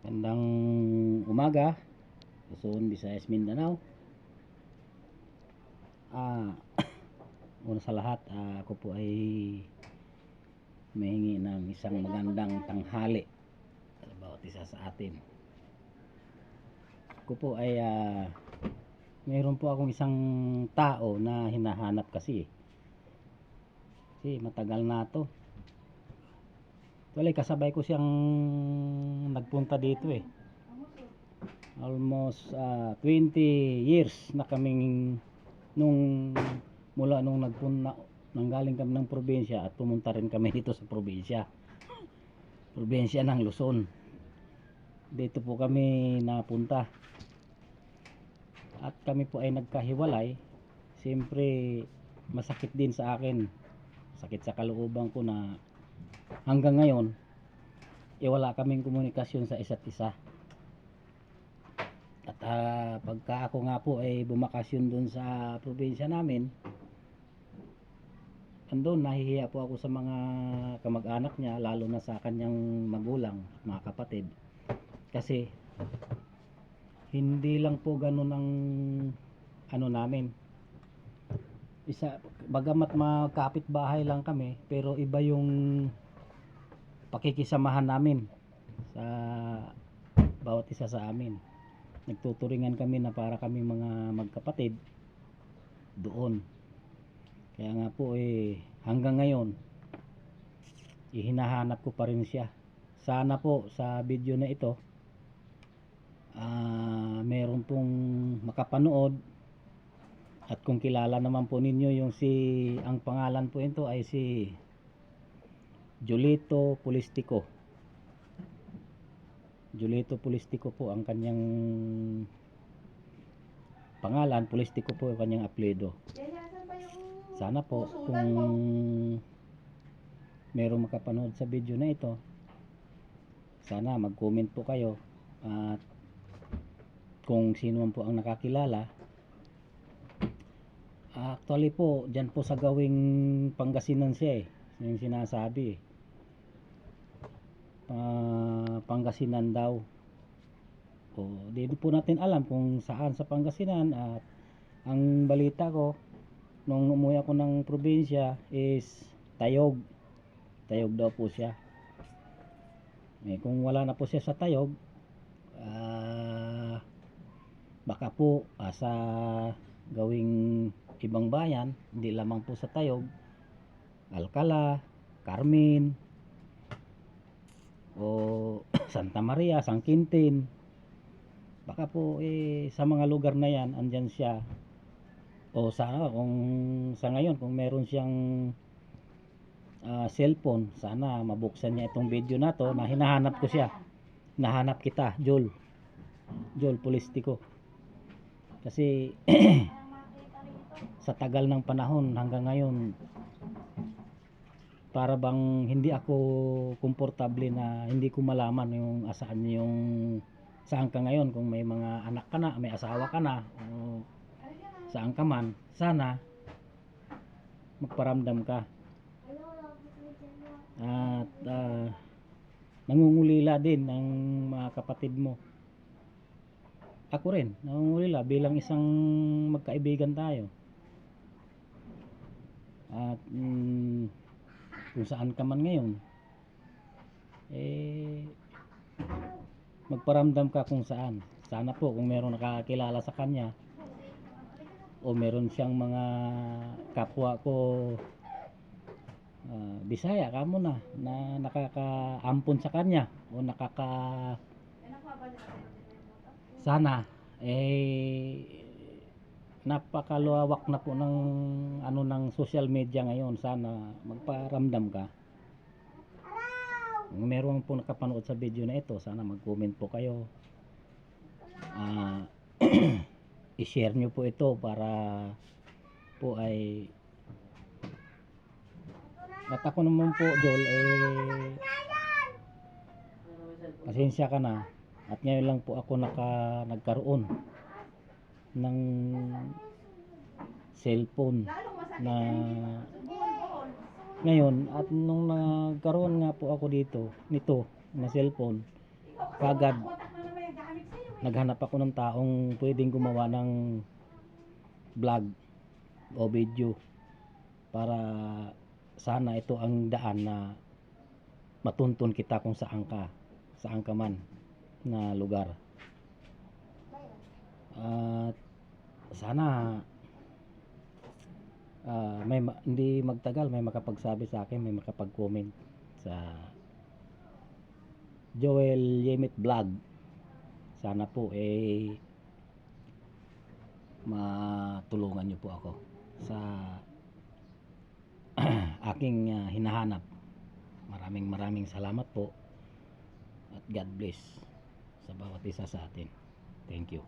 Gandang umaga, Luzon, Visayas, Mindanao. Una sa lahat, ako po ay mahingi ng isang magandang tanghali sa bawat isa sa atin. Ako po ay mayroon po akong isang tao na hinahanap kasi matagal na to. Tuloy kasabay ko siyang nagpunta dito almost 20 years na kaming mula nung nanggaling kami ng probinsya at pumunta rin kami dito sa probinsya ng Luzon. Dito po kami napunta at kami po ay nagkahiwalay. Siyempre masakit din sa akin, sakit sa kalooban ko na hanggang ngayon wala kaming komunikasyon sa isa't isa. At pagka ako nga po ay bumakasyon dun sa probinsya namin, andun nahihiya po ako sa mga kamag-anak niya, lalo na sa kanyang magulang, mga kapatid, kasi hindi lang po ganun ang ano namin. Bagamat magkapit bahay lang kami, pero iba yung pakikisamahan namin sa bawat isa sa amin. Nagtuturingan kami na para kami mga magkapatid doon. Kaya nga po hanggang ngayon hinahanap ko pa rin siya. Sana po sa video na ito meron pong makapanood, at kung kilala naman po ninyo ang pangalan po ito ay si Julito Polistico. Julito Polistico po ang kanyang pangalan, Polistico po ang kanyang apelyido. Sana po kung merong makapanood sa video na ito, sana mag-comment po kayo, at kung sino man po ang nakakilala. Actually po, dyan po sa gawing Pangasinan siya yung sinasabi Pangasinan daw. Di po natin alam kung saan sa Pangasinan. At ang balita ko nung umuwi ako ng probinsya is Tayog daw po siya. Kung wala na po siya sa Tayog, baka po sa gawing ibang bayan, hindi lamang po sa Tayog, Alcala, Carmen, o Santa Maria, San Quintin, baka po sa mga lugar na yan andyan siya. O sana kung sa ngayon, kung meron siyang cellphone, sana mabuksan niya itong video na to, na hinahanap ko siya. Nahanap kita, Joel Polistico. Kasi sa tagal ng panahon hanggang ngayon, para bang hindi ako komportable na hindi ko malaman saan ka ngayon, kung may mga anak ka na, may asawa ka na, o saan ka man. Sana magparamdam ka. At nangungulila din ang mga kapatid mo. Ako rin nangungulila bilang isang magkaibigan tayo. At kung saan ka man ngayon, magparamdam ka kung saan. Sana po kung meron nakakilala sa kanya, o meron siyang mga kapwa ko Bisaya kamo na nakakaampon sa kanya, o sana napakaluwak na po ng social media ngayon. Sana magparamdam ka. Kung meron po nakapanood sa video na ito, sana mag-comment po kayo. I-share nyo po ito para po ay, at ako naman po, Joel, pasensya ka na, at ngayon lang po ako nagkaroon ng cellphone na ngayon. At nung nagkaroon nga po ako nito na cellphone, kagad naghanap ako ng taong pwedeng gumawa ng vlog o video para sana ito ang daan na matuntun kita kung saan ka man na lugar. At sana hindi magtagal may makapagsabi sa akin, may makapag-comment sa Joel Yemit Vlog. Sana po matulungan niyo po ako sa aking hinahanap. Maraming salamat po at God bless sa bawat isa sa atin. Thank you.